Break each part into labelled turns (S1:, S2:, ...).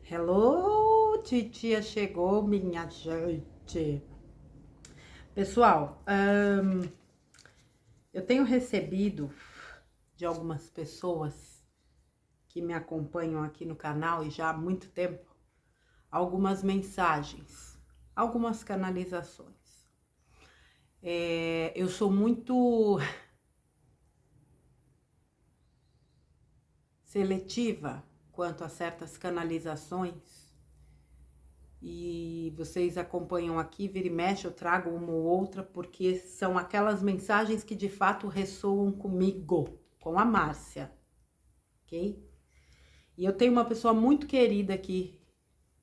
S1: Hello, titia chegou, minha gente. Pessoal, eu tenho recebido de algumas pessoas que me acompanham aqui no canal e já há muito tempo, algumas mensagens, algumas canalizações. Eu sou muito seletiva quanto a certas canalizações. E vocês acompanham aqui, vira e mexe, eu trago uma ou outra, porque são aquelas mensagens que de fato ressoam comigo, com a Márcia, ok? E eu tenho uma pessoa muito querida aqui,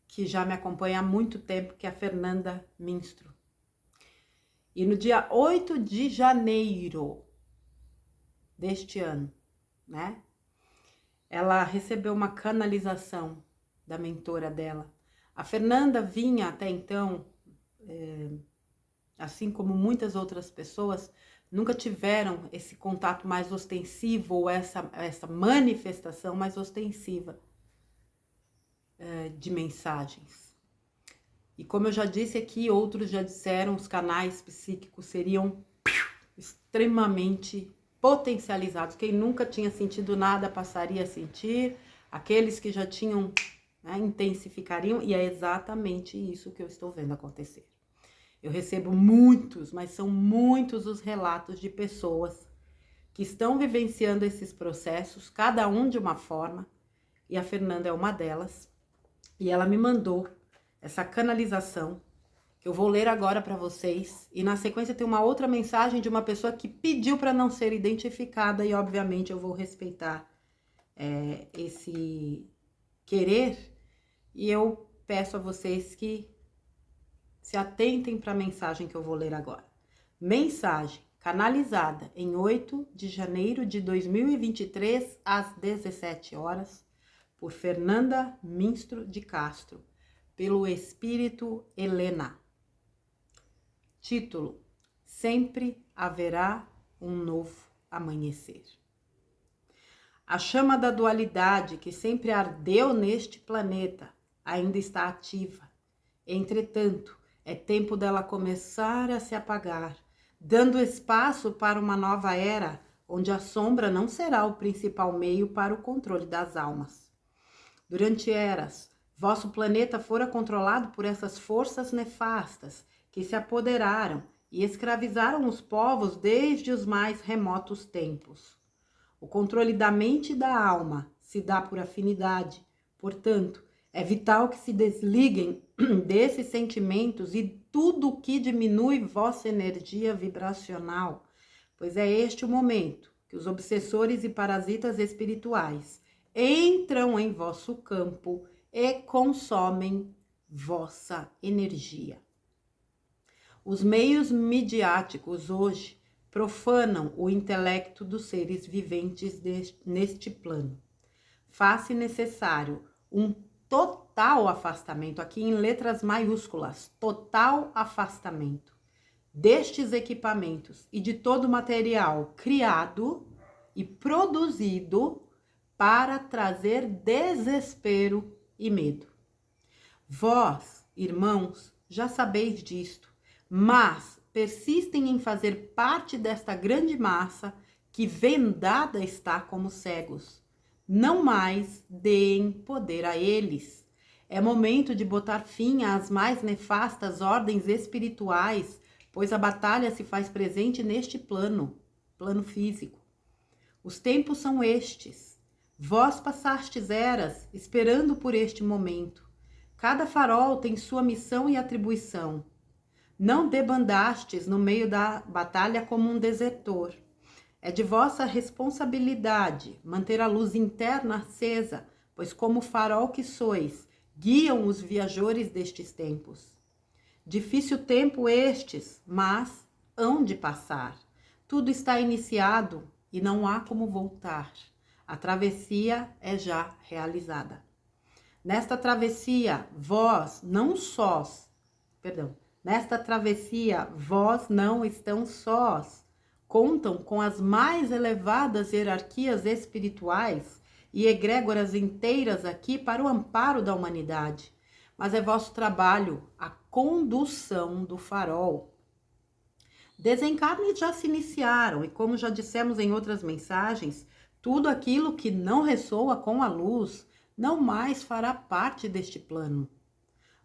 S1: que já me acompanha há muito tempo, que é a Fernanda Minstro. E no dia 8 de janeiro deste ano, né? Ela recebeu uma canalização da mentora dela. A Fernanda vinha até então, assim como muitas outras pessoas, nunca tiveram esse contato mais ostensivo ou essa manifestação mais ostensiva de mensagens. E como eu já disse aqui, outros já disseram, os canais psíquicos seriam extremamente potencializados. Quem nunca tinha sentido nada passaria a sentir, aqueles que já tinham, né, intensificariam, e é exatamente isso que eu estou vendo acontecer. Eu recebo muitos, mas são muitos os relatos de pessoas que estão vivenciando esses processos, cada um de uma forma, e a Fernanda é uma delas, e ela me mandou essa canalização, que eu vou ler agora para vocês, e na sequência tem uma outra mensagem de uma pessoa que pediu para não ser identificada, e obviamente eu vou respeitar esse querer, e eu peço a vocês que se atentem para a mensagem que eu vou ler agora. Mensagem canalizada em 8 de janeiro de 2023, às 17 horas, por Fernanda Minstro de Castro, pelo Espírito Helena. Título: Sempre haverá um novo amanhecer. A chama da dualidade que sempre ardeu neste planeta ainda está ativa. Entretanto, é tempo dela começar a se apagar, dando espaço para uma nova era, onde a sombra não será o principal meio para o controle das almas. Durante eras, vosso planeta fora controlado por essas forças nefastas que se apoderaram e escravizaram os povos desde os mais remotos tempos. O controle da mente e da alma se dá por afinidade, portanto, é vital que se desliguem desses sentimentos e tudo o que diminui vossa energia vibracional, pois é este o momento que os obsessores e parasitas espirituais entram em vosso campo e consomem vossa energia. Os meios midiáticos hoje profanam o intelecto dos seres viventes neste plano. Faz-se necessário um total afastamento, aqui em letras maiúsculas, total afastamento destes equipamentos e de todo o material criado e produzido para trazer desespero e medo. Vós, irmãos, já sabeis disto, mas persistem em fazer parte desta grande massa que vendada está como cegos. Não mais deem poder a eles. É momento de botar fim às mais nefastas ordens espirituais, pois a batalha se faz presente neste plano físico. Os tempos são estes. Vós passastes eras esperando por este momento. Cada farol tem sua missão e atribuição. Não debandastes no meio da batalha como um desertor. É de vossa responsabilidade manter a luz interna acesa, pois como farol que sois, guiam os viajores destes tempos. Difícil tempo estes, mas hão de passar. Tudo está iniciado e não há como voltar. A travessia é já realizada. Nesta travessia, vós não estão sós. Contam com as mais elevadas hierarquias espirituais e egrégoras inteiras aqui para o amparo da humanidade. Mas é vosso trabalho a condução do farol. Desencarnes já se iniciaram, e como já dissemos em outras mensagens, tudo aquilo que não ressoa com a luz não mais fará parte deste plano.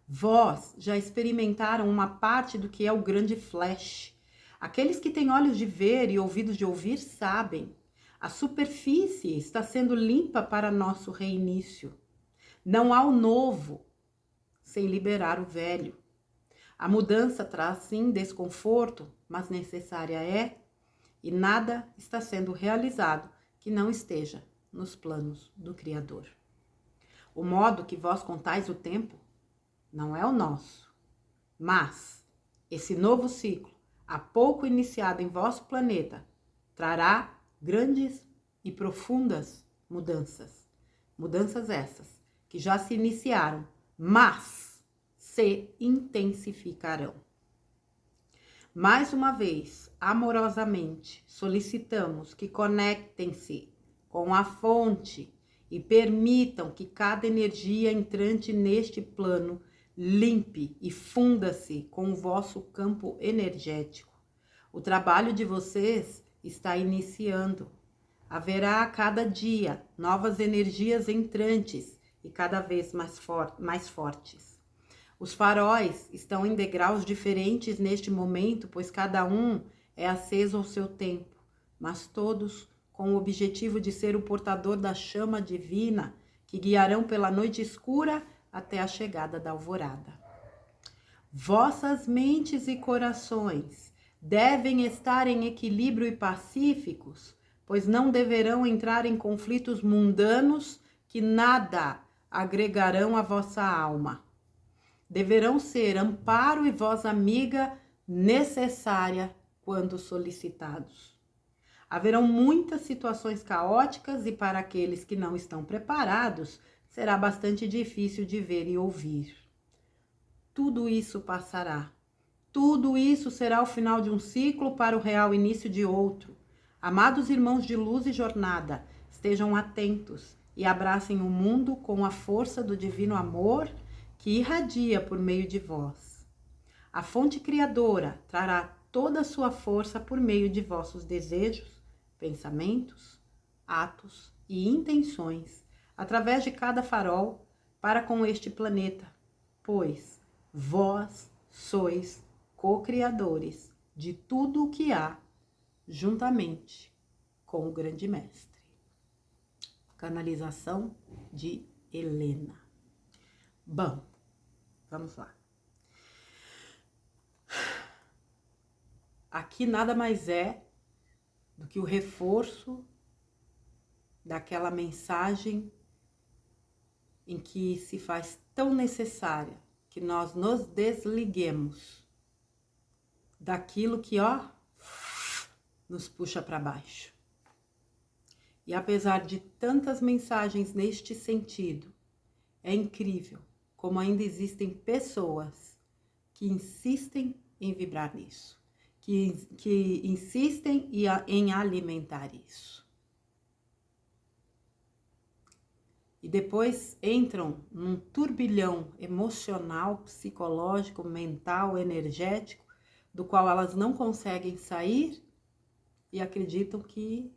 S1: Vós já experimentaram uma parte do que é o grande flash. Aqueles que têm olhos de ver e ouvidos de ouvir sabem. A superfície está sendo limpa para nosso reinício. Não há o novo sem liberar o velho. A mudança traz sim desconforto, mas necessária é, e nada está sendo realizado que não esteja nos planos do Criador. O modo que vós contais o tempo não é o nosso, mas esse novo ciclo, há pouco iniciado em vosso planeta, trará grandes e profundas mudanças. Mudanças essas que já se iniciaram, mas se intensificarão. Mais uma vez, amorosamente, solicitamos que conectem-se com a fonte e permitam que cada energia entrante neste plano limpe e funda-se com o vosso campo energético. O trabalho de vocês está iniciando. Haverá a cada dia novas energias entrantes e cada vez mais fortes. Os faróis estão em degraus diferentes neste momento, pois cada um é aceso ao seu tempo, mas todos com o objetivo de ser o portador da chama divina que guiarão pela noite escura até a chegada da alvorada. Vossas mentes e corações devem estar em equilíbrio e pacíficos, pois não deverão entrar em conflitos mundanos que nada agregarão à vossa alma. Deverão ser amparo e voz amiga necessária quando solicitados. Haverão muitas situações caóticas e para aqueles que não estão preparados, será bastante difícil de ver e ouvir. Tudo isso passará. Tudo isso será o final de um ciclo para o real início de outro. Amados irmãos de luz e jornada, estejam atentos e abracem o mundo com a força do divino amor que irradia por meio de vós. A fonte criadora trará toda a sua força por meio de vossos desejos, pensamentos, atos e intenções, através de cada farol, para com este planeta, pois vós sois co-criadores de tudo o que há, juntamente com o Grande Mestre. Canalização de Helena. Bom, vamos lá. Aqui nada mais é do que o reforço daquela mensagem em que se faz tão necessária que nós nos desliguemos daquilo que, nos puxa para baixo. E apesar de tantas mensagens neste sentido, é incrível como ainda existem pessoas que insistem em vibrar nisso, que insistem em alimentar isso. E depois entram num turbilhão emocional, psicológico, mental, energético, do qual elas não conseguem sair e acreditam que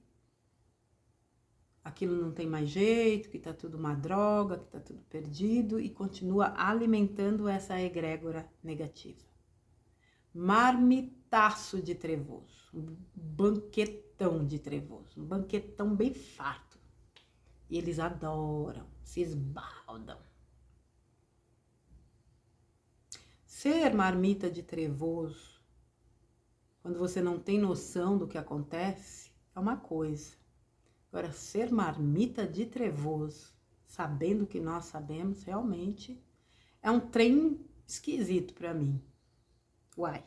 S1: aquilo não tem mais jeito, que tá tudo uma droga, que tá tudo perdido, e continua alimentando essa egrégora negativa. Marmitaço de trevoso, um banquetão de trevoso, um banquetão bem farto. E eles adoram, se esbaldam. Ser marmita de trevoso, quando você não tem noção do que acontece, é uma coisa. Agora, ser marmita de trevoso, sabendo o que nós sabemos, realmente é um trem esquisito para mim. Uai.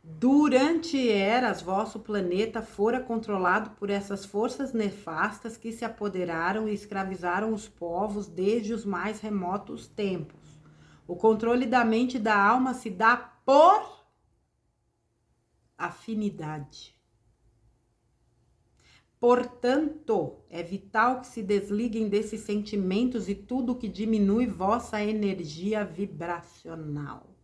S1: Durante eras, vosso planeta fora controlado por essas forças nefastas que se apoderaram e escravizaram os povos desde os mais remotos tempos. O controle da mente e da alma se dá por afinidade. Portanto, é vital que se desliguem desses sentimentos e tudo que diminui vossa energia vibracional.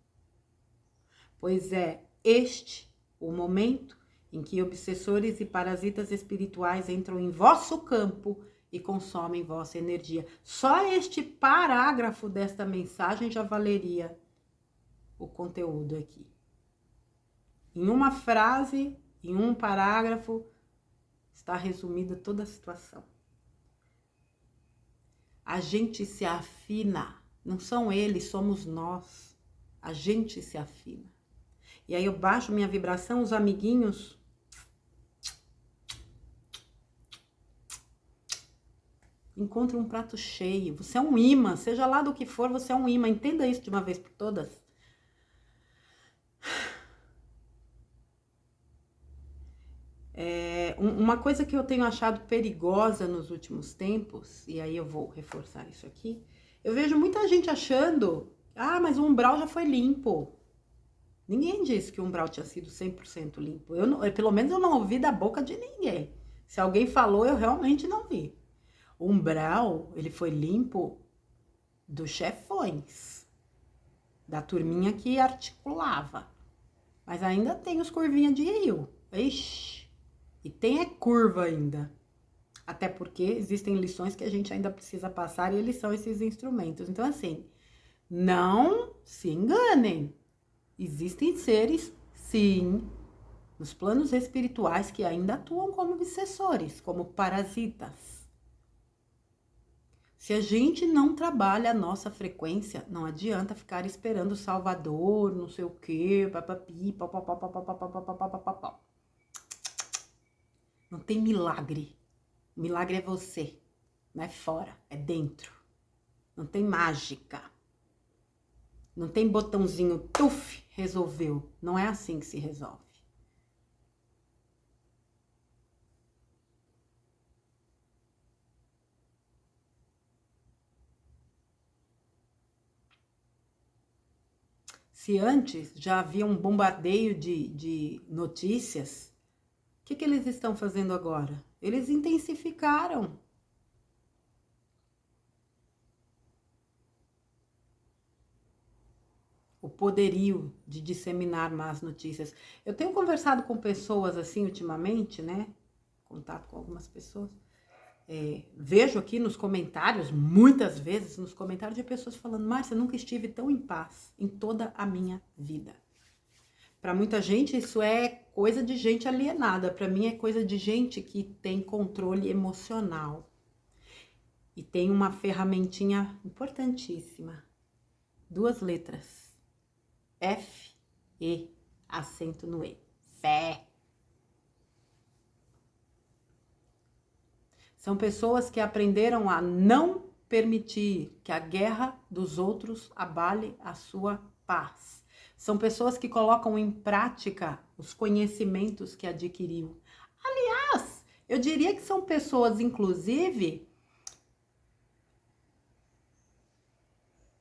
S1: Pois é este o momento em que obsessores e parasitas espirituais entram em vosso campo e consomem vossa energia. Só este parágrafo desta mensagem já valeria o conteúdo aqui. Em uma frase, em um parágrafo, está resumida toda a situação. A gente se afina, não são eles, somos nós. A gente se afina. E aí eu baixo minha vibração, os amiguinhos encontram um prato cheio. Você é um imã, seja lá do que for, você é um imã. Entenda isso de uma vez por todas. Uma coisa que eu tenho achado perigosa nos últimos tempos, e aí eu vou reforçar isso aqui, eu vejo muita gente achando, mas o umbral já foi limpo. Ninguém disse que o umbral tinha sido 100% limpo. Pelo menos eu não ouvi da boca de ninguém. Se alguém falou, eu realmente não vi. O umbral, ele foi limpo dos chefões, da turminha que articulava. Mas ainda tem os curvinhas de rio. Ixi! E tem curva ainda. Até porque existem lições que a gente ainda precisa passar e eles são esses instrumentos. Então, assim, não se enganem. Existem seres, sim, nos planos espirituais que ainda atuam como obsessores, como parasitas. Se a gente não trabalha a nossa frequência, não adianta ficar esperando o Salvador, não sei o quê, papapi, papapá. Não tem milagre. O milagre é você. Não é fora, é dentro. Não tem mágica. Não tem botãozinho, tuf, resolveu. Não é assim que se resolve. Se antes já havia um bombardeio de notícias, o que eles estão fazendo agora? Eles intensificaram. O poderio de disseminar más notícias. Eu tenho conversado com pessoas assim ultimamente, né? Contato com algumas pessoas. Vejo aqui nos comentários, muitas vezes nos comentários de pessoas falando: Márcia, nunca estive tão em paz em toda a minha vida. Para muita gente isso é coisa de gente alienada, para mim é coisa de gente que tem controle emocional. E tem uma ferramentinha importantíssima, 2 letras, F, E, acento no E, fé. São pessoas que aprenderam a não permitir que a guerra dos outros abale a sua paz. São pessoas que colocam em prática os conhecimentos que adquiriu. Aliás, eu diria que são pessoas, inclusive,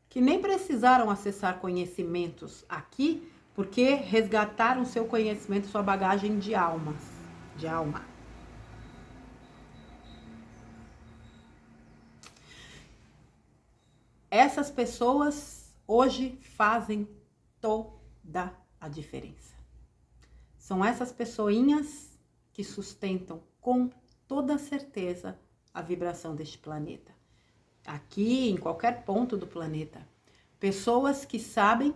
S1: que nem precisaram acessar conhecimentos aqui, porque resgataram seu conhecimento, sua bagagem de alma. Essas pessoas hoje fazem toda a diferença. São essas pessoinhas que sustentam com toda certeza a vibração deste planeta. Aqui, em qualquer ponto do planeta. Pessoas que sabem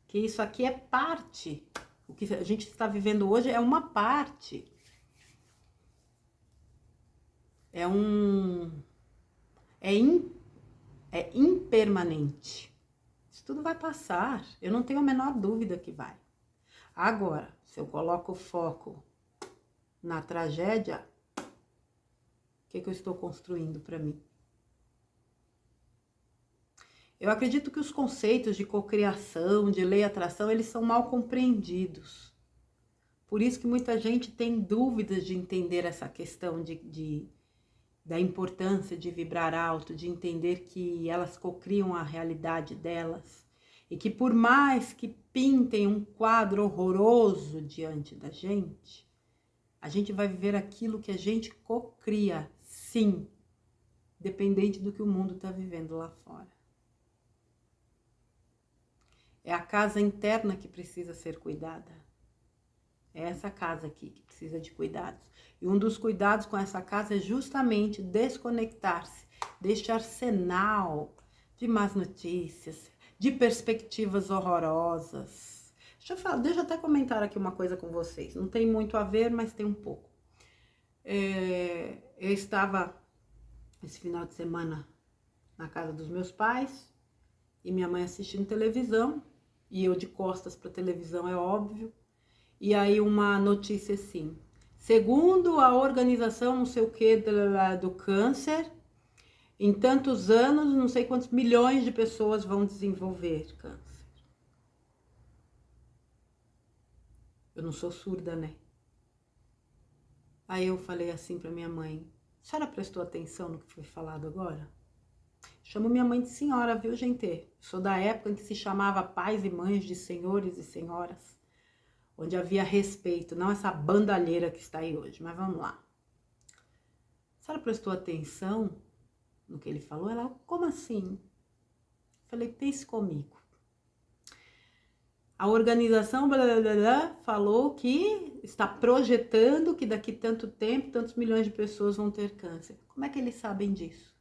S1: que isso aqui é parte. O que a gente está vivendo hoje é uma parte. É impermanente. Isso tudo vai passar. Eu não tenho a menor dúvida que vai. Agora, se eu coloco o foco na tragédia, o que eu estou construindo para mim? Eu acredito que os conceitos de cocriação, de lei e atração, eles são mal compreendidos. Por isso que muita gente tem dúvidas de entender essa questão da importância de vibrar alto, de entender que elas cocriam a realidade delas. E que por mais que pintem um quadro horroroso diante da gente, A gente vai viver aquilo que a gente cocria, sim, dependente do que o mundo está vivendo lá fora. É a casa interna que precisa ser cuidada. É essa casa aqui que precisa de cuidados. E um dos cuidados com essa casa é justamente desconectar-se deste arsenal de más notícias, de perspectivas horrorosas. Deixa eu até comentar aqui uma coisa com vocês. Não tem muito a ver, mas tem um pouco. Eu estava esse final de semana na casa dos meus pais e minha mãe assistindo televisão e eu de costas para a televisão, é óbvio. E aí uma notícia assim: segundo a organização não sei o que do câncer, em tantos anos, não sei quantos milhões de pessoas vão desenvolver câncer. Eu não sou surda, né? Aí eu falei assim para minha mãe: a senhora prestou atenção no que foi falado agora? Chamo minha mãe de senhora, viu, gente? Sou da época em que se chamava pais e mães de senhores e senhoras, onde havia respeito, não essa bandalheira que está aí hoje. Mas vamos lá. A senhora prestou atenção no que ele falou? Ela: como assim? Falei: pense comigo. A organização blá, blá, blá, blá, falou que está projetando que daqui tanto tempo, tantos milhões de pessoas vão ter câncer. Como é que eles sabem disso?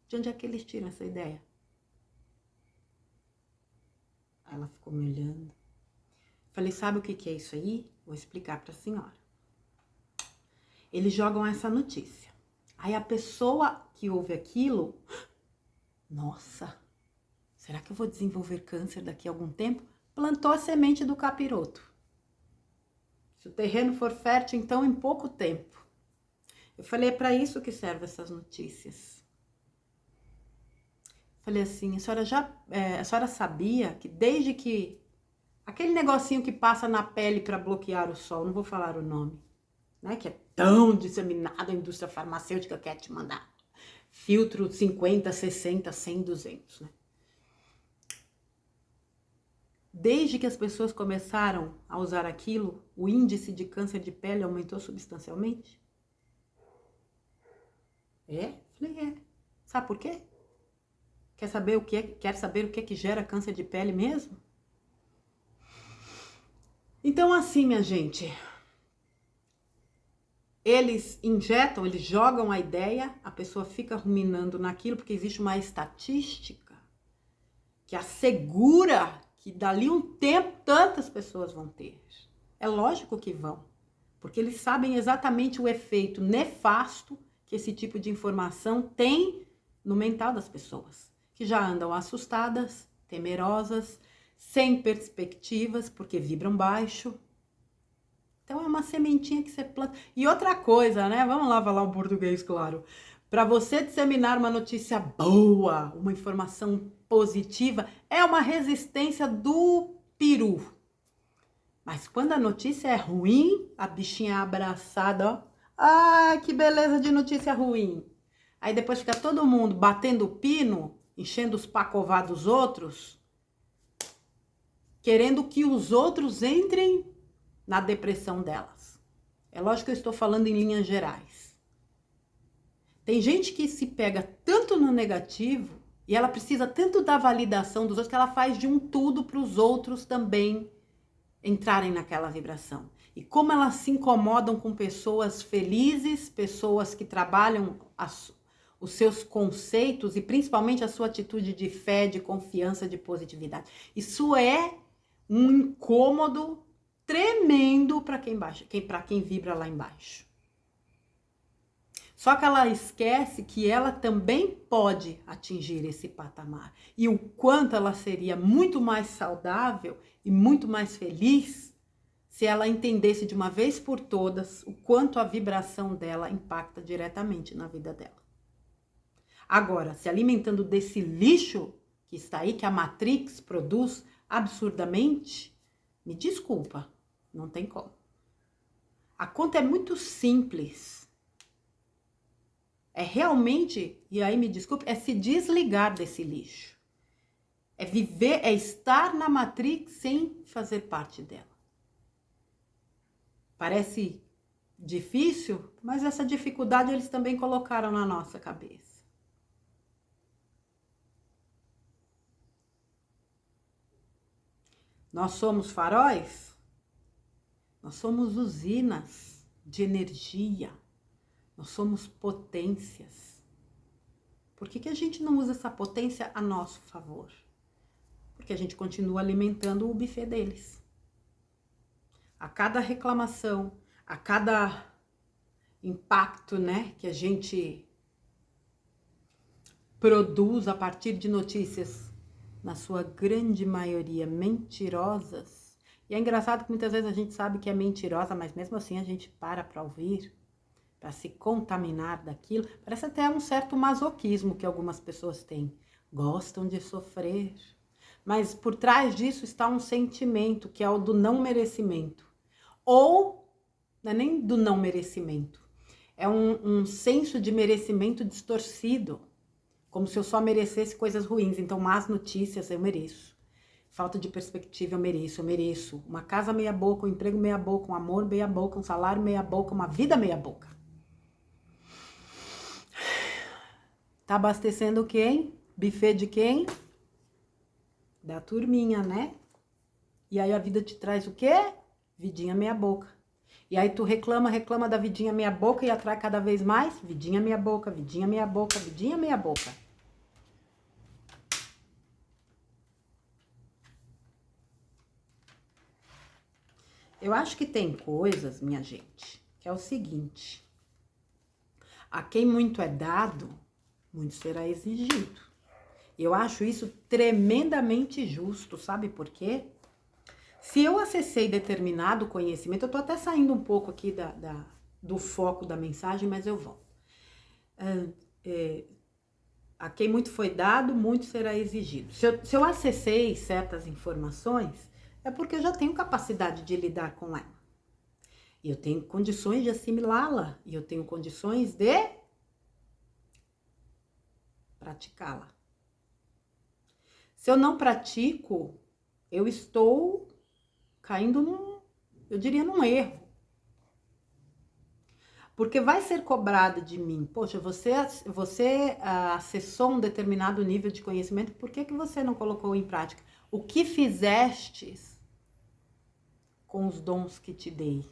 S1: De onde é que eles tiram essa ideia? Ela ficou me olhando. Falei: sabe o que é isso aí? Vou explicar para a senhora. Eles jogam essa notícia. Aí a pessoa que ouve aquilo: nossa, será que eu vou desenvolver câncer daqui a algum tempo? Plantou a semente do capiroto. Se o terreno for fértil, então em pouco tempo. Eu falei: é para isso que servem essas notícias. Falei assim: a senhora sabia que desde que aquele negocinho que passa na pele para bloquear o sol, não vou falar o nome, né, que é tão disseminado, a indústria farmacêutica quer te mandar filtro 50, 60, 100, 200, né? Desde que as pessoas começaram a usar aquilo, o índice de câncer de pele aumentou substancialmente? Falei: é. Sabe por quê? Quer saber o que gera câncer de pele mesmo? Então, assim, minha gente, eles injetam, eles jogam a ideia, a pessoa fica ruminando naquilo, porque existe uma estatística que assegura que dali um tempo tantas pessoas vão ter. É lógico que vão, porque eles sabem exatamente o efeito nefasto que esse tipo de informação tem no mental das pessoas, que já andam assustadas, temerosas, sem perspectivas, porque vibram baixo. Então é uma sementinha que você planta. E outra coisa, né? Vamos lá falar um português, claro. Para você disseminar uma notícia boa, uma informação positiva, é uma resistência do peru. Mas quando a notícia é ruim, a bichinha é abraçada, ó. Ai, que beleza de notícia ruim. Aí depois fica todo mundo batendo o pino, enchendo os pacová dos outros, querendo que os outros entrem na depressão delas. É lógico que eu estou falando em linhas gerais. Tem gente que se pega tanto no negativo e ela precisa tanto da validação dos outros que ela faz de um tudo para os outros também entrarem naquela vibração. E como elas se incomodam com pessoas felizes, pessoas que trabalham os seus conceitos e principalmente a sua atitude de fé, de confiança, de positividade. Isso é um incômodo tremendo para quem vibra lá embaixo. Só que ela esquece que ela também pode atingir esse patamar. E o quanto ela seria muito mais saudável e muito mais feliz se ela entendesse de uma vez por todas o quanto a vibração dela impacta diretamente na vida dela. Agora, se alimentando desse lixo que está aí, que a Matrix produz absurdamente, me desculpa, não tem como. A conta é muito simples. É realmente, e aí me desculpe, é se desligar desse lixo. É viver, é estar na Matrix sem fazer parte dela. Parece difícil, mas essa dificuldade eles também colocaram na nossa cabeça. Nós somos faróis? Nós somos usinas de energia. Nós somos potências. Por que a gente não usa essa potência a nosso favor? Porque a gente continua alimentando o buffet deles. A cada reclamação, a cada impacto, né, que a gente produz a partir de notícias, na sua grande maioria mentirosas. E é engraçado que muitas vezes a gente sabe que é mentirosa, mas mesmo assim a gente para ouvir, para se contaminar daquilo. Parece até um certo masoquismo que algumas pessoas têm. Gostam de sofrer. Mas por trás disso está um sentimento, que é o do não merecimento. Ou, não é nem do não merecimento, é um senso de merecimento distorcido. Como se eu só merecesse coisas ruins. Então, más notícias eu mereço. Falta de perspectiva eu mereço. Uma casa meia boca, um emprego meia boca, um amor meia boca, um salário meia boca, uma vida meia boca. Tá abastecendo quem? Buffet de quem? Da turminha, né? E aí a vida te traz o quê? Vidinha meia boca. E aí tu reclama da vidinha meia boca e atrai cada vez mais vidinha meia boca, vidinha meia boca, vidinha meia boca. Eu acho que tem coisas, minha gente, que é o seguinte: a quem muito é dado, muito será exigido. Eu acho isso tremendamente justo, sabe por quê? Se eu acessei determinado conhecimento, eu tô até saindo um pouco aqui do foco da mensagem, mas eu volto. A quem muito foi dado, muito será exigido. Se eu acessei certas informações, é porque eu já tenho capacidade de lidar com ela. E eu tenho condições de assimilá-la. E eu tenho condições de praticá-la. Se eu não pratico, eu estou caindo num erro. Porque vai ser cobrado de mim. Poxa, você acessou um determinado nível de conhecimento, por que você não colocou em prática? O que fizestes com os dons que te dei?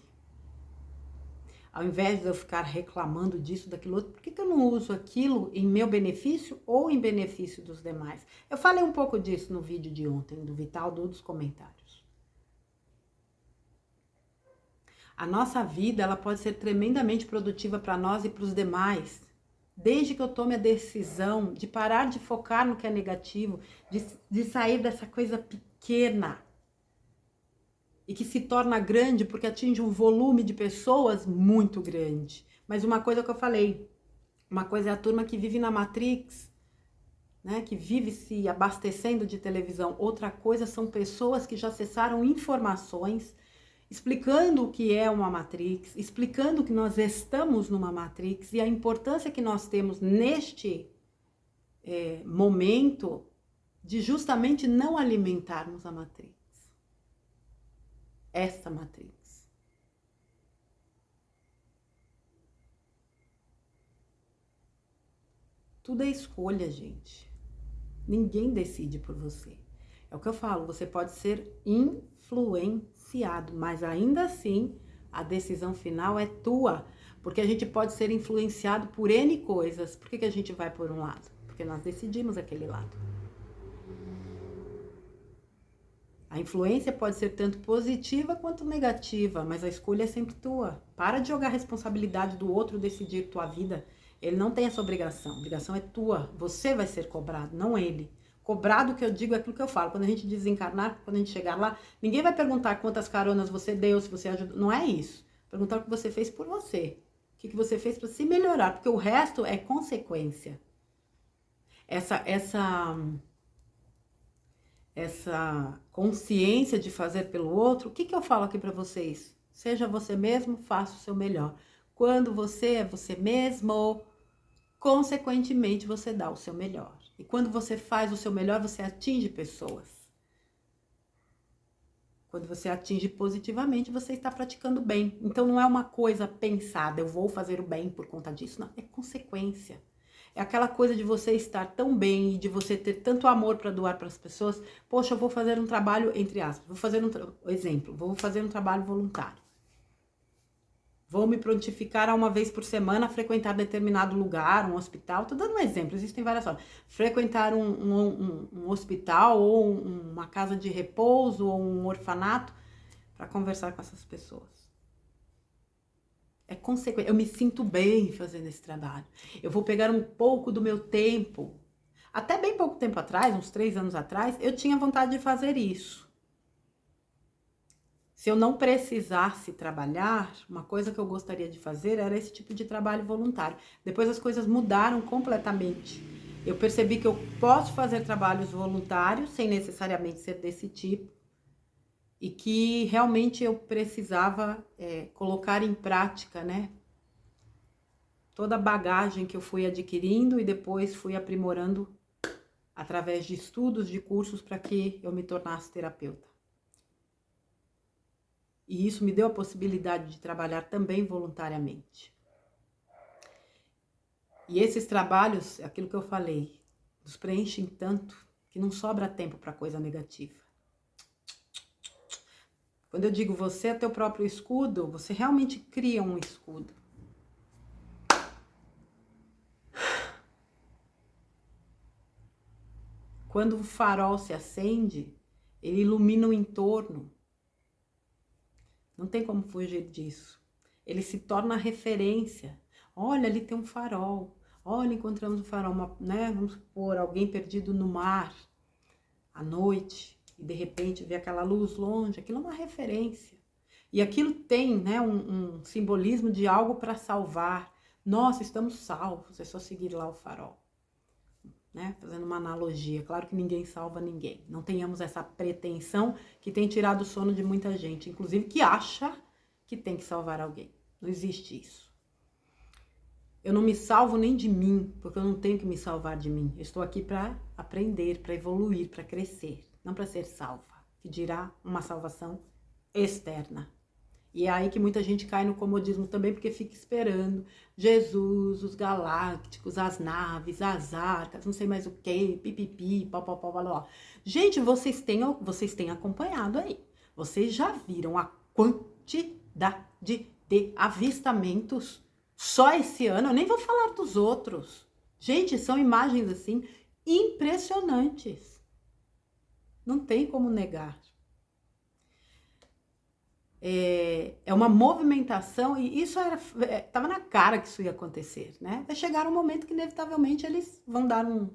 S1: Ao invés de eu ficar reclamando disso, daquilo outro, por que eu não uso aquilo em meu benefício ou em benefício dos demais? Eu falei um pouco disso no vídeo de ontem, do Vitaldo, dos comentários. A nossa vida, ela pode ser tremendamente produtiva para nós e para os demais, desde que eu tome a decisão de parar de focar no que é negativo, de sair dessa coisa pequena e que se torna grande porque atinge um volume de pessoas muito grande. Mas uma coisa que eu falei, uma coisa é a turma que vive na Matrix, né, que vive se abastecendo de televisão. Outra coisa são pessoas que já acessaram informações explicando o que é uma Matrix, explicando que nós estamos numa Matrix e a importância que nós temos neste momento de justamente não alimentarmos a Matrix. Essa Matrix. Tudo é escolha, gente. Ninguém decide por você. É o que eu falo, você pode ser influenciado, mas ainda assim a decisão final é tua. Porque a gente pode ser influenciado por N coisas. Por que a gente vai por um lado? Porque nós decidimos aquele lado. A influência pode ser tanto positiva quanto negativa, mas a escolha é sempre tua. Para de jogar a responsabilidade do outro decidir tua vida. Ele não tem essa obrigação. A obrigação é tua. Você vai ser cobrado, não ele. Cobrado, que eu digo, é aquilo que eu falo. Quando a gente desencarnar, quando a gente chegar lá, ninguém vai perguntar quantas caronas você deu, se você ajudou. Não é isso. Perguntar o que você fez por você. O que você fez para se melhorar. Porque o resto é consequência. Essa consciência de fazer pelo outro, o que eu falo aqui para vocês? Seja você mesmo, faça o seu melhor. Quando você é você mesmo, consequentemente você dá o seu melhor. E quando você faz o seu melhor, você atinge pessoas. Quando você atinge positivamente, você está praticando bem. Então não é uma coisa pensada, eu vou fazer o bem por conta disso. Não, é consequência. É aquela coisa de você estar tão bem e de você ter tanto amor para doar para as pessoas. Poxa, eu vou fazer um trabalho, entre aspas, vou fazer vou fazer um trabalho voluntário. Vou me prontificar a uma vez por semana a frequentar determinado lugar, um hospital. Tô dando um exemplo, existem várias formas. Frequentar um hospital ou uma casa de repouso ou um orfanato para conversar com essas pessoas. É consequência. Eu me sinto bem fazendo esse trabalho. Eu vou pegar um pouco do meu tempo. Até bem pouco tempo atrás, uns 3 anos atrás, eu tinha vontade de fazer isso. Se eu não precisasse trabalhar, uma coisa que eu gostaria de fazer era esse tipo de trabalho voluntário. Depois as coisas mudaram completamente. Eu percebi que eu posso fazer trabalhos voluntários sem necessariamente ser desse tipo e que realmente eu precisava colocar em prática, né? Toda a bagagem que eu fui adquirindo e depois fui aprimorando através de estudos, de cursos para que eu me tornasse terapeuta. E isso me deu a possibilidade de trabalhar também voluntariamente. E esses trabalhos, aquilo que eu falei, nos preenchem tanto que não sobra tempo para coisa negativa. Quando eu digo você é teu próprio escudo, você realmente cria um escudo. Quando o farol se acende, ele ilumina o entorno. Não tem como fugir disso. Ele se torna referência. Olha, ali tem um farol. Olha, encontramos um farol, né? Vamos supor, alguém perdido no mar, à noite, e de repente vê aquela luz longe. Aquilo é uma referência. E aquilo tem, né, um simbolismo de algo para salvar. Nossa, estamos salvos, é só seguir lá o farol. Né? Fazendo uma analogia, claro que ninguém salva ninguém. Não tenhamos essa pretensão que tem tirado o sono de muita gente, inclusive que acha que tem que salvar alguém. Não existe isso. Eu não me salvo nem de mim, porque eu não tenho que me salvar de mim. Eu estou aqui para aprender, para evoluir, para crescer, não para ser salva, que dirá uma salvação externa. E é aí que muita gente cai no comodismo também, porque fica esperando Jesus, os galácticos, as naves, as arcas, não sei mais o que, pipipi, papapá, blá. Gente, vocês têm acompanhado aí. Vocês já viram a quantidade de avistamentos só esse ano? Eu nem vou falar dos outros. Gente, são imagens assim impressionantes. Não tem como negar. É uma movimentação, e isso estava na cara que isso ia acontecer, né? Vai chegar um momento que inevitavelmente eles vão dar um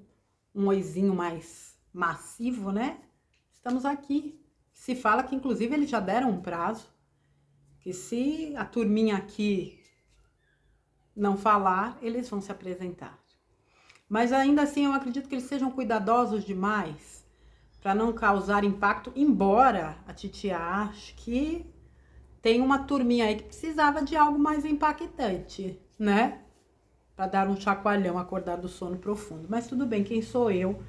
S1: oizinho mais massivo, né? Estamos aqui. Se fala que inclusive eles já deram um prazo, que se a turminha aqui não falar, eles vão se apresentar. Mas ainda assim eu acredito que eles sejam cuidadosos demais para não causar impacto, embora a titia ache que tem uma turminha aí que precisava de algo mais impactante, né? Para dar um chacoalhão, acordar do sono profundo. Mas tudo bem, quem sou eu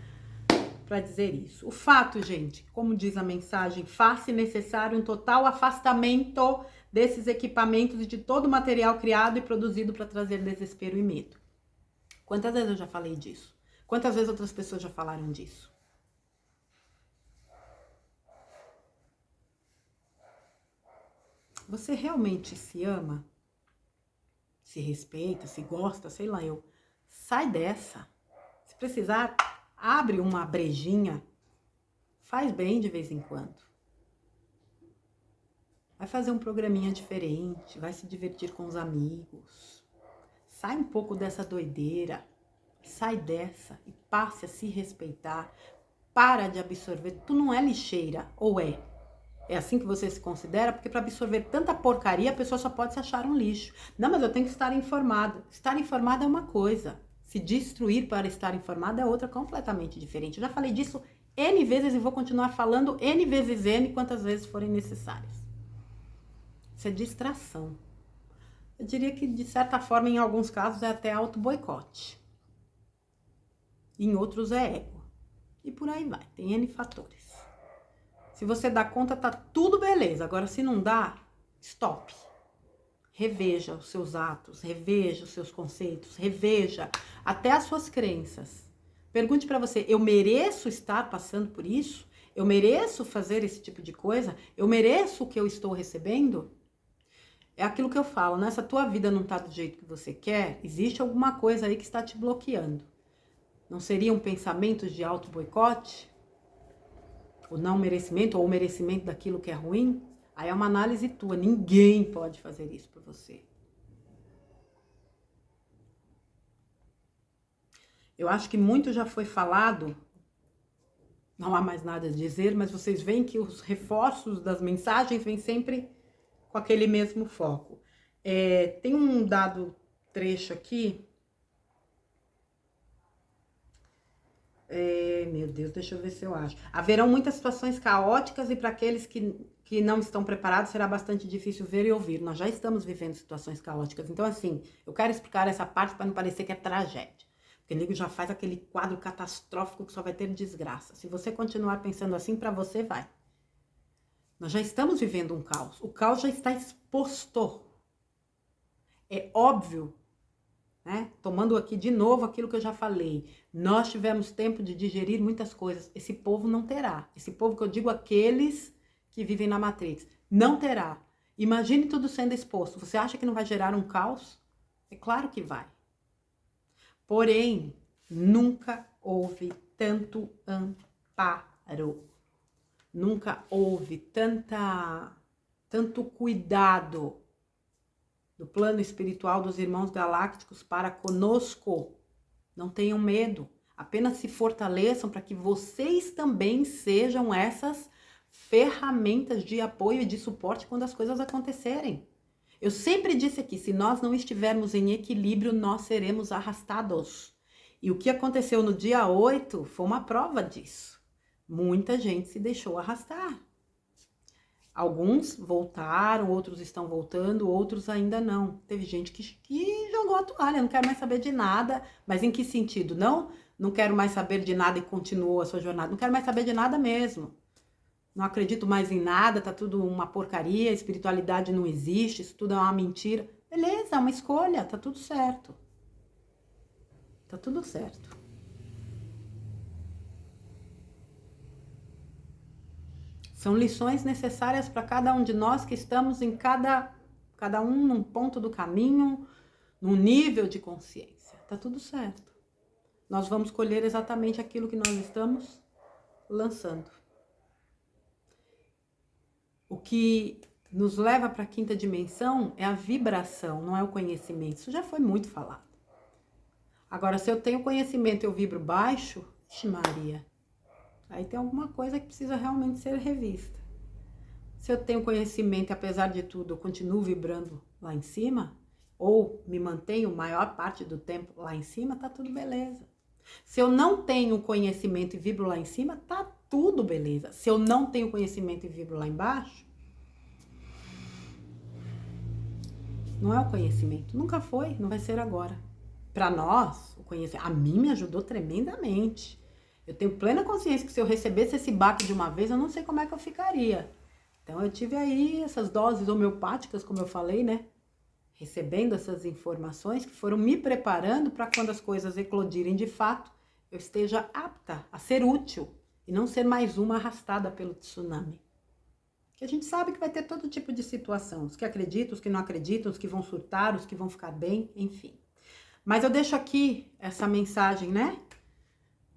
S1: para dizer isso? O fato, gente, como diz a mensagem, faz-se necessário um total afastamento desses equipamentos e de todo o material criado e produzido para trazer desespero e medo. Quantas vezes eu já falei disso? Quantas vezes outras pessoas já falaram disso? Você realmente se ama? Se respeita, se gosta, sei lá eu. Sai dessa. Se precisar, abre uma brejinha. Faz bem de vez em quando. Vai fazer um programinha diferente, vai se divertir com os amigos. Sai um pouco dessa doideira. Sai dessa e passe a se respeitar. Para de absorver. Tu não é lixeira, ou é? É assim que você se considera? Porque para absorver tanta porcaria, a pessoa só pode se achar um lixo. Não, mas eu tenho que estar informada. Estar informada é uma coisa. Se destruir para estar informada é outra completamente diferente. Eu já falei disso N vezes e vou continuar falando N vezes N quantas vezes forem necessárias. Isso é distração. Eu diria que, de certa forma, em alguns casos, é até auto-boicote. Em outros é ego. E por aí vai. Tem N fatores. Se você dá conta, tá tudo beleza. Agora, se não dá, stop. Reveja os seus atos, reveja os seus conceitos, reveja até as suas crenças. Pergunte para você, eu mereço estar passando por isso? Eu mereço fazer esse tipo de coisa? Eu mereço o que eu estou recebendo? É aquilo que eu falo, né? Se a tua vida não tá do jeito que você quer, existe alguma coisa aí que está te bloqueando. Não seriam pensamentos de auto-boicote? O não merecimento ou o merecimento daquilo que é ruim? Aí é uma análise tua, ninguém pode fazer isso por você. Eu acho que muito já foi falado, não há mais nada a dizer, mas vocês veem que os reforços das mensagens vêm sempre com aquele mesmo foco. Tem um dado trecho aqui. Meu Deus, deixa eu ver se eu acho. Haverão muitas situações caóticas e para aqueles que não estão preparados será bastante difícil ver e ouvir. Nós já estamos vivendo situações caóticas. Então, assim, eu quero explicar essa parte para não parecer que é tragédia. Porque o nego já faz aquele quadro catastrófico que só vai ter desgraça. Se você continuar pensando assim, para você vai. Nós já estamos vivendo um caos. O caos já está exposto. É óbvio, né? Tomando aqui de novo aquilo que eu já falei. Nós tivemos tempo de digerir muitas coisas. Esse povo não terá. Esse povo que eu digo, aqueles que vivem na Matrix, não terá. Imagine tudo sendo exposto. Você acha que não vai gerar um caos? É claro que vai. Porém, nunca houve tanto amparo. Nunca houve tanto cuidado do plano espiritual dos irmãos galácticos para conosco. Não tenham medo, apenas se fortaleçam para que vocês também sejam essas ferramentas de apoio e de suporte quando as coisas acontecerem. Eu sempre disse aqui, se nós não estivermos em equilíbrio, nós seremos arrastados. E o que aconteceu no dia 8 foi uma prova disso. Muita gente se deixou arrastar. Alguns voltaram, outros estão voltando, outros ainda não. Teve gente que jogou a toalha, não quero mais saber de nada. Mas em que sentido? Não quero mais saber de nada e continuou a sua jornada. Não quero mais saber de nada mesmo. Não acredito mais em nada, tá tudo uma porcaria, espiritualidade não existe, isso tudo é uma mentira. Beleza, é uma escolha, tá tudo certo. Tá tudo certo. São lições necessárias para cada um de nós que estamos em cada um num ponto do caminho, num nível de consciência. Tá tudo certo. Nós vamos colher exatamente aquilo que nós estamos lançando. O que nos leva para a quinta dimensão é a vibração, não é o conhecimento. Isso já foi muito falado. Agora, se eu tenho conhecimento e eu vibro baixo, Maria, aí tem alguma coisa que precisa realmente ser revista. Se eu tenho conhecimento e, apesar de tudo, eu continuo vibrando lá em cima, ou me mantenho maior parte do tempo lá em cima, tá tudo beleza. Se eu não tenho conhecimento e vibro lá em cima, tá tudo beleza. Se eu não tenho conhecimento e vibro lá embaixo, não é o conhecimento. Nunca foi, não vai ser agora. Para nós, o conhecimento, a mim me ajudou tremendamente. Eu tenho plena consciência que se eu recebesse esse baque de uma vez, eu não sei como é que eu ficaria. Então eu tive aí essas doses homeopáticas, como eu falei, né? Recebendo essas informações que foram me preparando para quando as coisas eclodirem de fato, eu esteja apta a ser útil e não ser mais uma arrastada pelo tsunami. Que a gente sabe que vai ter todo tipo de situação, os que acreditam, os que não acreditam, os que vão surtar, os que vão ficar bem, enfim. Mas eu deixo aqui essa mensagem, né?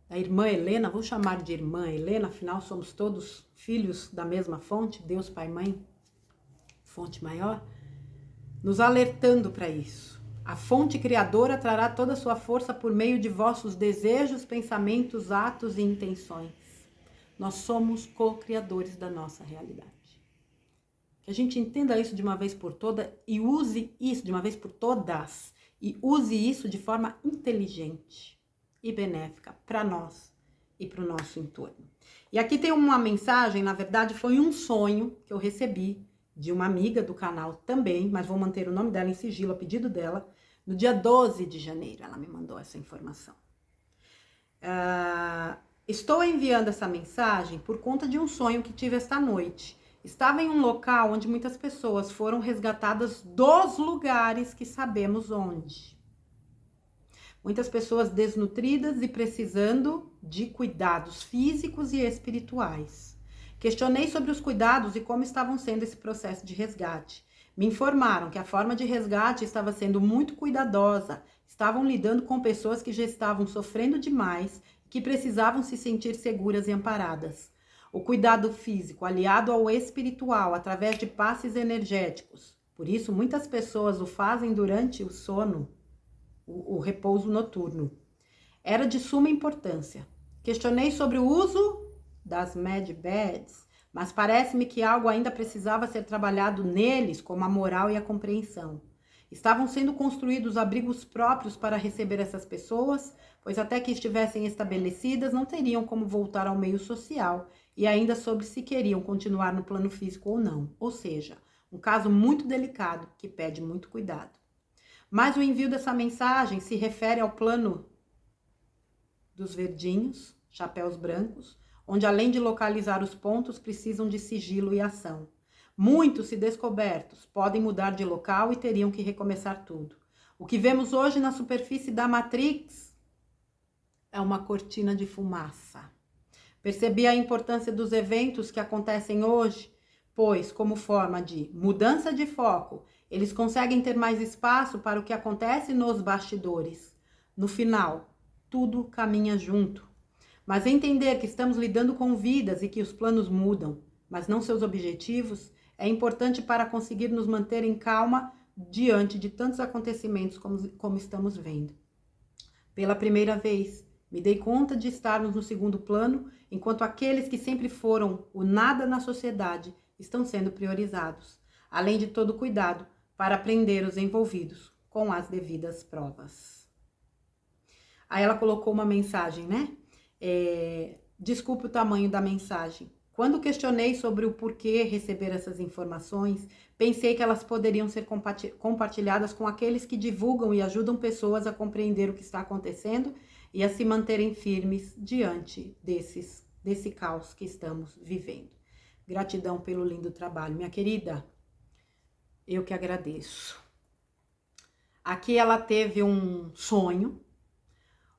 S1: Da irmã Helena, vou chamar de irmã Helena, afinal somos todos filhos da mesma fonte, Deus, Pai, Mãe, fonte maior, nos alertando para isso. A fonte criadora trará toda a sua força por meio de vossos desejos, pensamentos, atos e intenções. Nós somos co-criadores da nossa realidade. Que a gente entenda isso de uma vez por todas e use isso de uma vez por todas e use isso de forma inteligente e benéfica para nós e para o nosso entorno. E aqui tem uma mensagem, na verdade foi um sonho que eu recebi de uma amiga do canal também, mas vou manter o nome dela em sigilo a pedido dela. No dia 12 de janeiro ela me mandou essa informação. Estou enviando essa mensagem por conta de um sonho que tive esta noite. Estava em um local onde muitas pessoas foram resgatadas dos lugares que sabemos onde. Muitas pessoas desnutridas e precisando de cuidados físicos e espirituais. Questionei sobre os cuidados e como estavam sendo esse processo de resgate. Me informaram que a forma de resgate estava sendo muito cuidadosa. Estavam lidando com pessoas que já estavam sofrendo demais, que precisavam se sentir seguras e amparadas. O cuidado físico aliado ao espiritual através de passes energéticos. Por isso, muitas pessoas o fazem durante o sono, o repouso noturno. Era de suma importância. Questionei sobre o uso das medbeds, mas parece-me que algo ainda precisava ser trabalhado neles, como a moral e a compreensão. Estavam sendo construídos abrigos próprios para receber essas pessoas, pois até que estivessem estabelecidas, não teriam como voltar ao meio social e ainda sobre se queriam continuar no plano físico ou não. Ou seja, um caso muito delicado que pede muito cuidado. Mas o envio dessa mensagem se refere ao plano dos verdinhos, chapéus brancos, onde além de localizar os pontos, precisam de sigilo e ação. Muitos, se descobertos, podem mudar de local e teriam que recomeçar tudo. O que vemos hoje na superfície da Matrix é uma cortina de fumaça. Percebi a importância dos eventos que acontecem hoje, pois, como forma de mudança de foco, eles conseguem ter mais espaço para o que acontece nos bastidores. No final, tudo caminha junto. Mas entender que estamos lidando com vidas e que os planos mudam, mas não seus objetivos, é importante para conseguir nos manter em calma diante de tantos acontecimentos como estamos vendo. Pela primeira vez, me dei conta de estarmos no segundo plano, enquanto aqueles que sempre foram o nada na sociedade estão sendo priorizados, além de todo cuidado para prender os envolvidos com as devidas provas. Aí ela colocou uma mensagem, né? Desculpe o tamanho da mensagem. Quando questionei sobre o porquê receber essas informações, pensei que elas poderiam ser compartilhadas com aqueles que divulgam e ajudam pessoas a compreender o que está acontecendo e a se manterem firmes diante desse caos que estamos vivendo. Gratidão pelo lindo trabalho, minha querida. Eu que agradeço. Aqui ela teve um sonho,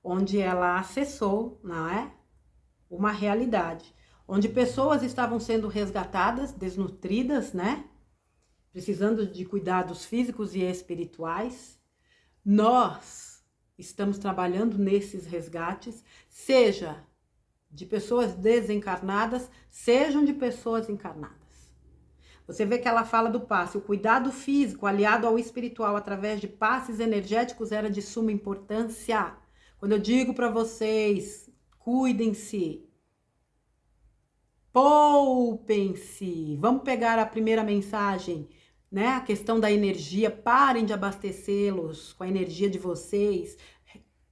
S1: onde ela acessou, não é? Uma realidade, onde pessoas estavam sendo resgatadas, desnutridas, né? Precisando de cuidados físicos e espirituais. Nós estamos trabalhando nesses resgates, seja de pessoas desencarnadas, sejam de pessoas encarnadas. Você vê que ela fala do passe. O cuidado físico aliado ao espiritual através de passes energéticos era de suma importância. Quando eu digo para vocês, cuidem-se, poupem-se. Vamos pegar a primeira mensagem, né? A questão da energia. Parem de abastecê-los com a energia de vocês.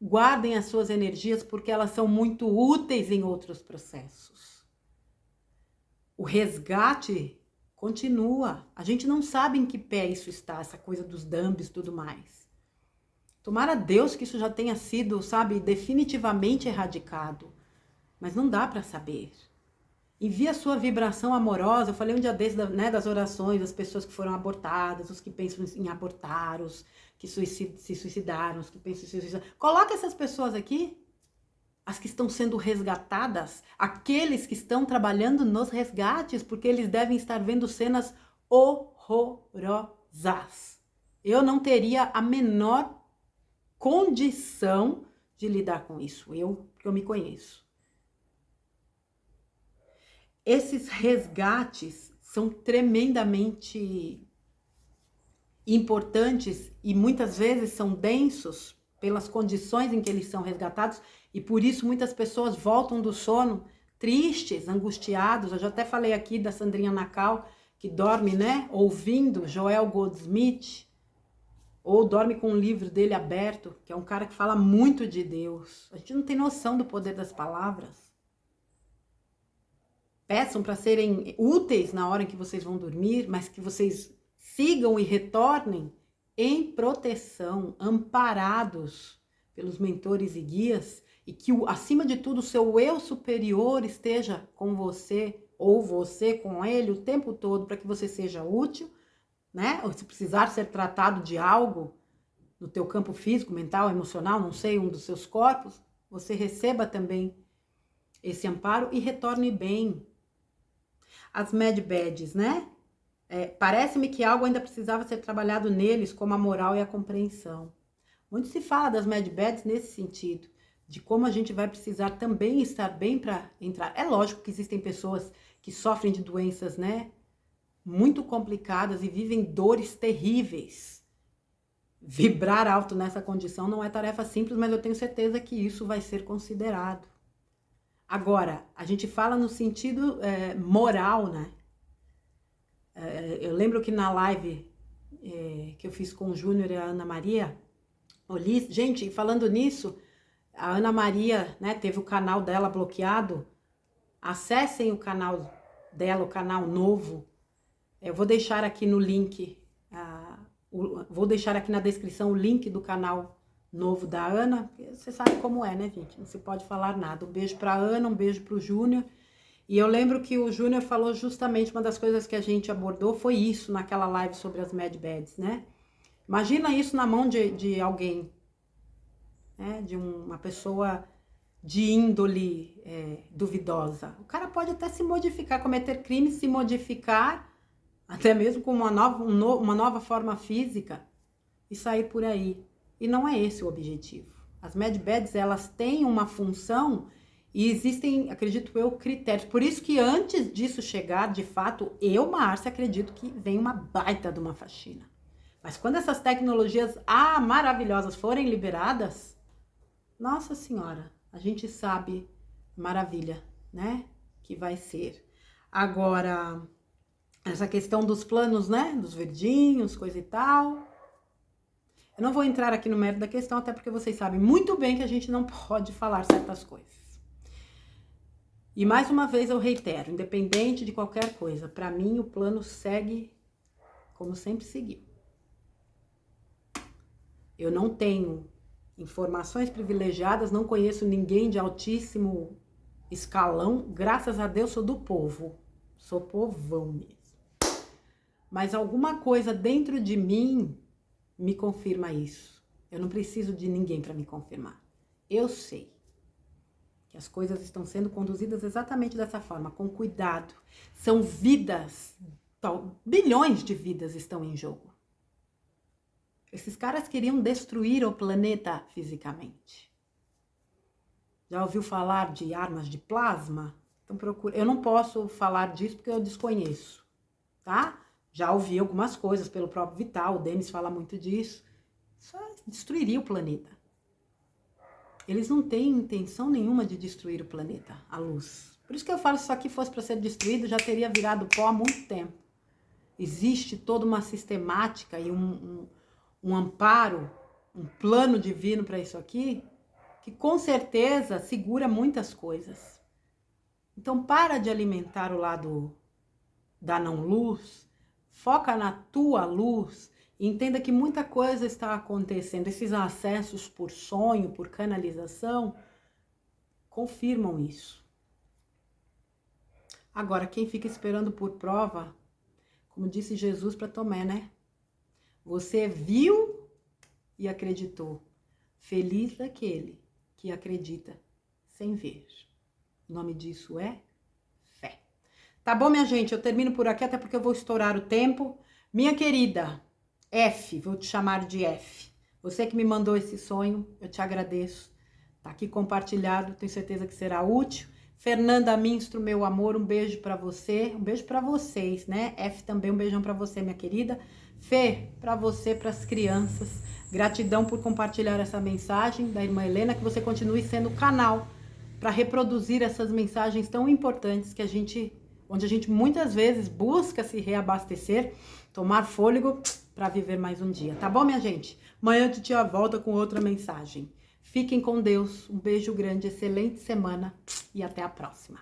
S1: Guardem as suas energias porque elas são muito úteis em outros processos. O resgate continua. A gente não sabe em que pé isso está, essa coisa dos dumps e tudo mais. Tomara a Deus que isso já tenha sido, sabe, definitivamente erradicado. Mas não dá para saber. Envia a sua vibração amorosa. Eu falei um dia desses, né, das orações, das pessoas que foram abortadas, os que pensam em abortar, os que se suicidaram, os que pensam em se suicidar. Coloca essas pessoas aqui. As que estão sendo resgatadas, aqueles que estão trabalhando nos resgates, porque eles devem estar vendo cenas horrorosas. Eu não teria a menor condição de lidar com isso, porque eu me conheço. Esses resgates são tremendamente importantes e muitas vezes são densos pelas condições em que eles são resgatados, e por isso muitas pessoas voltam do sono tristes, angustiados. Eu já até falei aqui da Sandrinha Nacal, que dorme, né, ouvindo Joel Goldsmith, ou dorme com um livro dele aberto, que é um cara que fala muito de Deus. A gente não tem noção do poder das palavras. Peçam para serem úteis na hora em que vocês vão dormir, mas que vocês sigam e retornem em proteção, amparados pelos mentores e guias, e que, acima de tudo, o seu eu superior esteja com você, ou você com ele o tempo todo, para que você seja útil, né? Ou se precisar ser tratado de algo no teu campo físico, mental, emocional, não sei, um dos seus corpos, você receba também esse amparo e retorne bem. As Mad Badges, né? Parece-me que algo ainda precisava ser trabalhado neles, como a moral e a compreensão. Muito se fala das Mad Badges nesse sentido, de como a gente vai precisar também estar bem para entrar. É lógico que existem pessoas que sofrem de doenças, né, muito complicadas e vivem dores terríveis. Vibrar alto nessa condição não é tarefa simples, mas eu tenho certeza que isso vai ser considerado. Agora, a gente fala no sentido moral, né? Eu lembro que na live que eu fiz com o Júnior e a Ana Maria, gente, falando nisso, a Ana Maria, né, teve o canal dela bloqueado. Acessem o canal dela, o canal novo. Eu vou deixar aqui no link, vou deixar aqui na descrição o link do canal novo da Ana. Você sabe como é, né, gente? Não se pode falar nada. Um beijo pra Ana, um beijo pro Júnior. E eu lembro que o Júnior falou justamente, uma das coisas que a gente abordou foi isso naquela live sobre as Mad Badges, né? Imagina isso na mão de alguém, né? De uma pessoa de índole duvidosa. O cara pode até se modificar, cometer crimes, se modificar, até mesmo com uma nova forma física e sair por aí. E não é esse o objetivo. As Mad Badges, elas têm uma função e existem, acredito eu, critérios. Por isso que antes disso chegar, de fato, eu, Márcia, acredito que vem uma baita de uma faxina. Mas quando essas tecnologias maravilhosas forem liberadas, nossa senhora, a gente sabe, maravilha, né? Que vai ser. Agora, essa questão dos planos, né? Dos verdinhos, coisa e tal. Eu não vou entrar aqui no mérito da questão, até porque vocês sabem muito bem que a gente não pode falar certas coisas. E mais uma vez eu reitero, independente de qualquer coisa, para mim o plano segue como sempre seguiu. Eu não tenho informações privilegiadas, não conheço ninguém de altíssimo escalão, graças a Deus sou do povo, sou povão mesmo. Mas alguma coisa dentro de mim me confirma isso. Eu não preciso de ninguém para me confirmar. Eu sei que as coisas estão sendo conduzidas exatamente dessa forma, com cuidado. São vidas, bilhões de vidas estão em jogo. Esses caras queriam destruir o planeta fisicamente. Já ouviu falar de armas de plasma? Então procura. Eu não posso falar disso porque eu desconheço, tá? Já ouvi algumas coisas pelo próprio Vital, o Denis fala muito disso. Isso destruiria o planeta. Eles não têm intenção nenhuma de destruir o planeta, a luz. Por isso que eu falo, se isso aqui fosse para ser destruído, já teria virado pó há muito tempo. Existe toda uma sistemática e um amparo, um plano divino para isso aqui, que com certeza segura muitas coisas. Então para de alimentar o lado da não-luz, foca na tua luz e entenda que muita coisa está acontecendo. Esses acessos por sonho, por canalização, confirmam isso. Agora, quem fica esperando por prova, como disse Jesus para Tomé, né? Você viu e acreditou. Feliz daquele que acredita sem ver. O nome disso é fé. Tá bom, minha gente? Eu termino por aqui, até porque eu vou estourar o tempo. Minha querida F, vou te chamar de F. Você que me mandou esse sonho, eu te agradeço. Tá aqui compartilhado, tenho certeza que será útil. Fernanda Minstro, meu amor, um beijo pra você. Um beijo pra vocês, né? F também, um beijão pra você, minha querida. Fê, pra você, pras crianças. Gratidão por compartilhar essa mensagem da irmã Helena, que você continue sendo canal para reproduzir essas mensagens tão importantes que onde a gente muitas vezes busca se reabastecer, tomar fôlego para viver mais um dia. Tá bom, minha gente? Amanhã a gente volta com outra mensagem. Fiquem com Deus, um beijo grande, excelente semana e até a próxima.